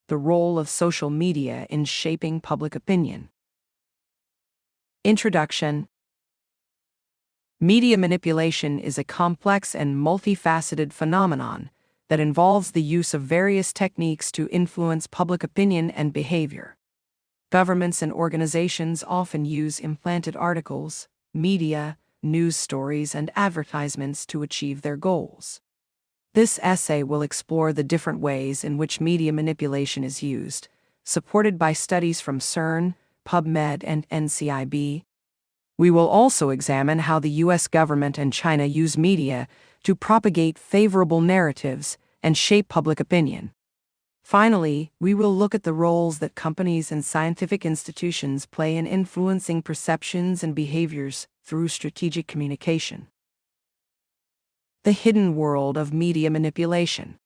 The role of social media in shaping public opinion. Introduction. Media manipulation is a complex and multifaceted phenomenon that involves the use of various techniques to influence public opinion and behavior. Governments and organizations often use implanted articles, media, news stories, and advertisements to achieve their goals. This essay will explore the different ways in which media manipulation is used, supported by studies from CERN, PubMed, and NCIB. We will also examine how the U.S. government and China use media to propagate favorable narratives and shape public opinion. Finally, we will look at the roles that companies and scientific institutions play in influencing perceptions and behaviors through strategic communication. The hidden world of media manipulation.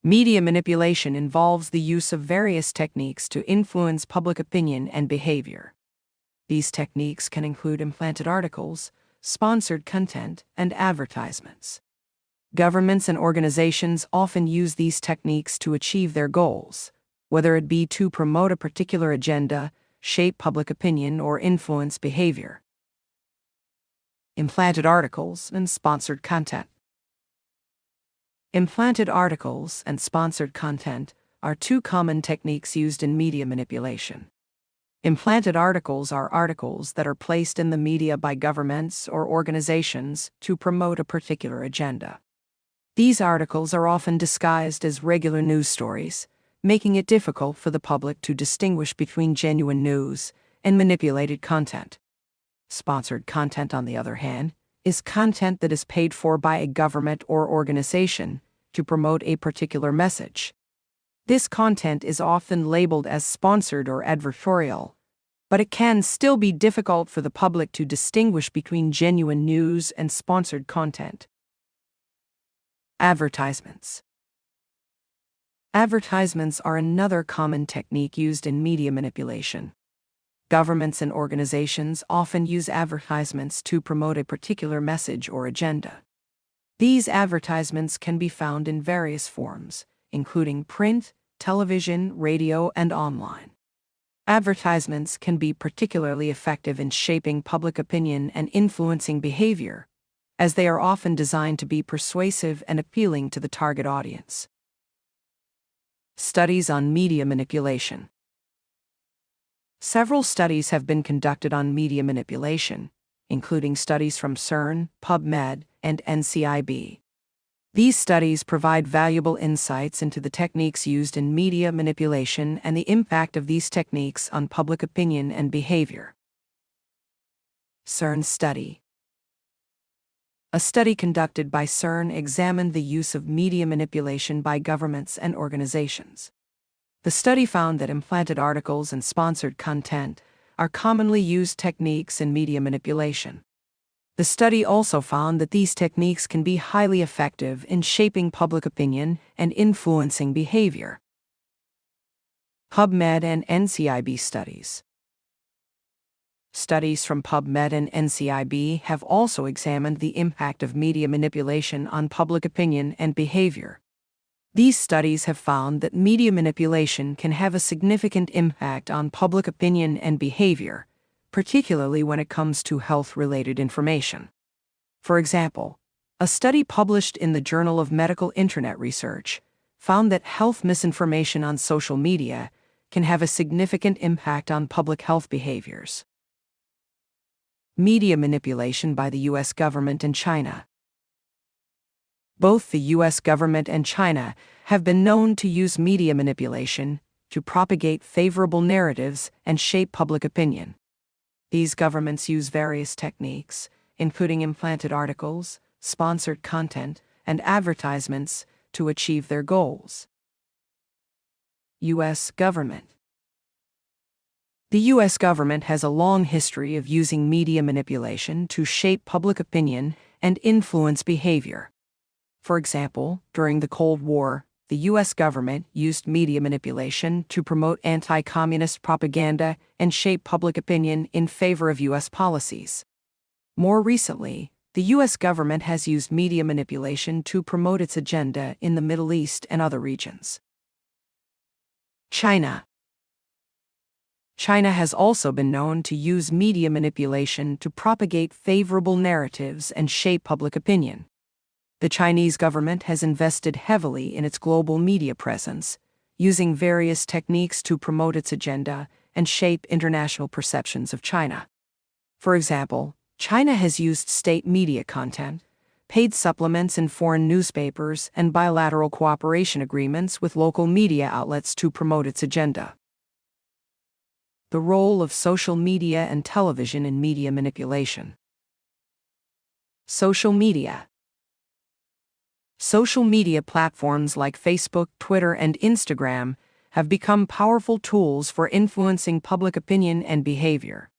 Media manipulation involves the use of various techniques to influence public opinion and behavior. These techniques can include implanted articles, sponsored content, and advertisements. Governments and organizations often use these techniques to achieve their goals, whether it be to promote a particular agenda, shape public opinion, or influence behavior. Implanted articles and sponsored content. Implanted articles and sponsored content are two common techniques used in media manipulation. Implanted articles are articles that are placed in the media by governments or organizations to promote a particular agenda. These articles are often disguised as regular news stories, making it difficult for the public to distinguish between genuine news and manipulated content. Sponsored content, on the other hand, is content that is paid for by a government or organization to promote a particular message. This content is often labeled as sponsored or advertorial, but it can still be difficult for the public to distinguish between genuine news and sponsored content. Advertisements. Advertisements are another common technique used in media manipulation. Governments and organizations often use advertisements to promote a particular message or agenda. These advertisements can be found in various forms, including print, television, radio, and online. Advertisements can be particularly effective in shaping public opinion and influencing behavior, as they are often designed to be persuasive and appealing to the target audience. Studies on media manipulation. Several studies have been conducted on media manipulation, including studies from CERN, PubMed, and NCIB. These studies provide valuable insights into the techniques used in media manipulation and the impact of these techniques on public opinion and behavior. CERN study. A study conducted by CERN examined the use of media manipulation by governments and organizations. The study found that implanted articles and sponsored content are commonly used techniques in media manipulation. The study also found that these techniques can be highly effective in shaping public opinion and influencing behavior. PubMed and NCIB studies. Studies from PubMed and NCIB have also examined the impact of media manipulation on public opinion and behavior. These studies have found that media manipulation can have a significant impact on public opinion and behavior, particularly when it comes to health-related information. For example, a study published in the Journal of Medical Internet Research found that health misinformation on social media can have a significant impact on public health behaviors. Media manipulation by the U.S. government and China. Both the U.S. government and China have been known to use media manipulation to propagate favorable narratives and shape public opinion. These governments use various techniques, including implanted articles, sponsored content, and advertisements, to achieve their goals. U.S. government. The U.S. government has a long history of using media manipulation to shape public opinion and influence behavior. For example, during the Cold War, the U.S. government used media manipulation to promote anti-communist propaganda and shape public opinion in favor of U.S. policies. More recently, the U.S. government has used media manipulation to promote its agenda in the Middle East and other regions. China. China has also been known to use media manipulation to propagate favorable narratives and shape public opinion. The Chinese government has invested heavily in its global media presence, using various techniques to promote its agenda and shape international perceptions of China. For example, China has used state media content, paid supplements in foreign newspapers, and bilateral cooperation agreements with local media outlets to promote its agenda. The role of social media and television in media manipulation. Social media. Social media platforms like Facebook, Twitter, and Instagram have become powerful tools for influencing public opinion and behavior.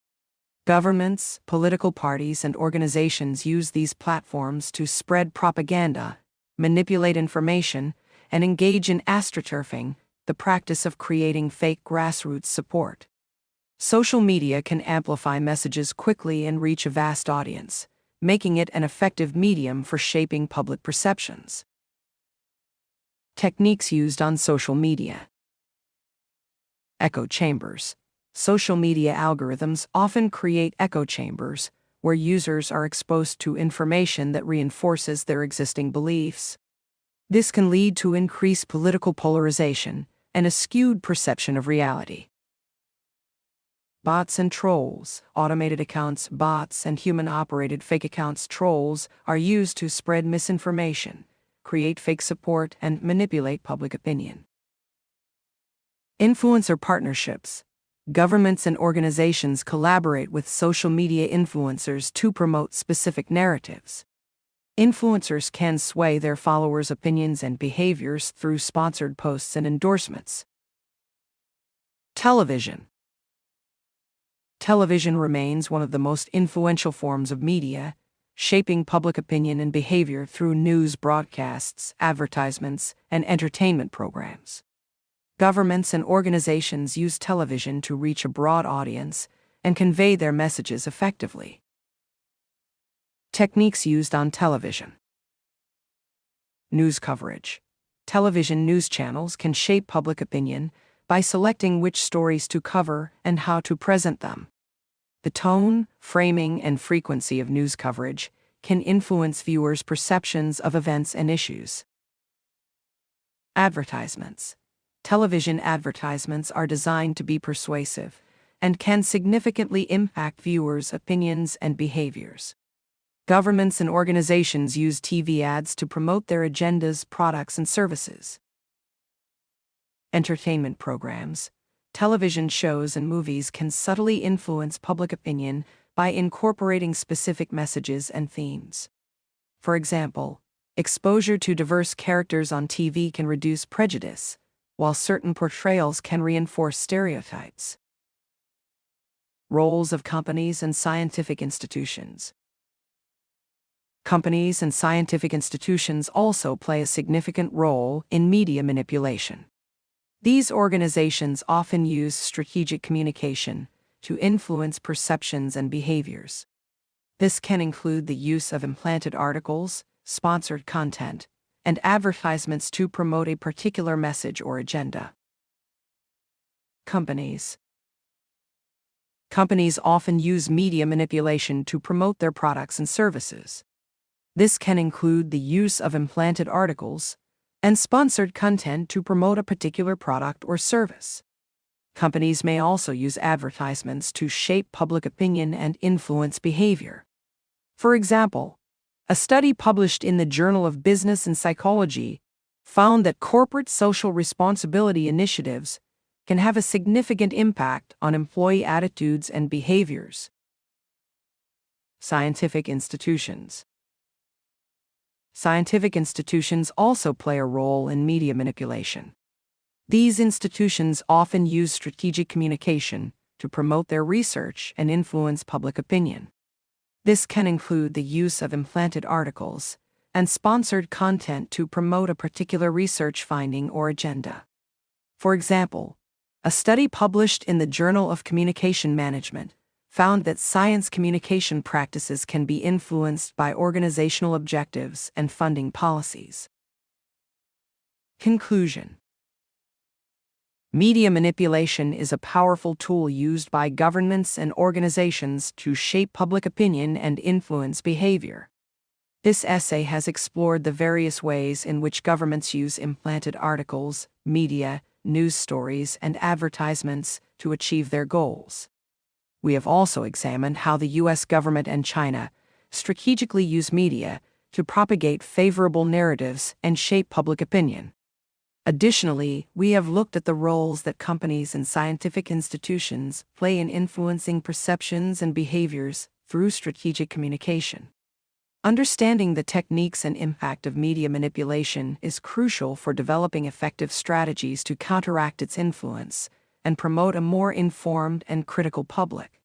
Governments, political parties, and organizations use these platforms to spread propaganda, manipulate information, and engage in astroturfing, the practice of creating fake grassroots support. Social media can amplify messages quickly and reach a vast audience, making it an effective medium for shaping public perceptions. Techniques used on social media. Echo chambers. Social media algorithms often create echo chambers, where users are exposed to information that reinforces their existing beliefs. This can lead to increased political polarization and a skewed perception of reality. Bots and trolls. Automated accounts, bots, and human-operated fake accounts, trolls, are used to spread misinformation, create fake support, and manipulate public opinion. Influencer partnerships. Governments and organizations collaborate with social media influencers to promote specific narratives. Influencers can sway their followers' opinions and behaviors through sponsored posts and endorsements. Television. Television remains one of the most influential forms of media, shaping public opinion and behavior through news broadcasts, advertisements, and entertainment programs. Governments and organizations use television to reach a broad audience and convey their messages effectively. Techniques used on television. News coverage. Television news channels can shape public opinion by selecting which stories to cover and how to present them. The tone, framing, and frequency of news coverage can influence viewers' perceptions of events and issues. Advertisements. Television advertisements are designed to be persuasive and can significantly impact viewers' opinions and behaviors. Governments and organizations use TV ads to promote their agendas, products, and services. Entertainment programs. Television shows and movies can subtly influence public opinion by incorporating specific messages and themes. For example, exposure to diverse characters on TV can reduce prejudice, while certain portrayals can reinforce stereotypes. Roles of companies and scientific institutions. Companies and scientific institutions also play a significant role in media manipulation. These organizations often use strategic communication to influence perceptions and behaviors. This can include the use of implanted articles, sponsored content, and advertisements to promote a particular message or agenda. Companies. Companies often use media manipulation to promote their products and services. This can include the use of implanted articles and sponsored content to promote a particular product or service. Companies may also use advertisements to shape public opinion and influence behavior. For example, a study published in the Journal of Business and Psychology found that corporate social responsibility initiatives can have a significant impact on employee attitudes and behaviors. Scientific institutions. Scientific institutions also play a role in media manipulation. These institutions often use strategic communication to promote their research and influence public opinion. This can include the use of implanted articles and sponsored content to promote a particular research finding or agenda. For example, a study published in the Journal of Communication Management found that science communication practices can be influenced by organizational objectives and funding policies. Conclusion. Media manipulation is a powerful tool used by governments and organizations to shape public opinion and influence behavior. This essay has explored the various ways in which governments use implanted articles, media, news stories, and advertisements to achieve their goals. We have also examined how the U.S. government and China strategically use media to propagate favorable narratives and shape public opinion. Additionally, we have looked at the roles that companies and scientific institutions play in influencing perceptions and behaviors through strategic communication. Understanding the techniques and impact of media manipulation is crucial for developing effective strategies to counteract its influence and promote a more informed and critical public.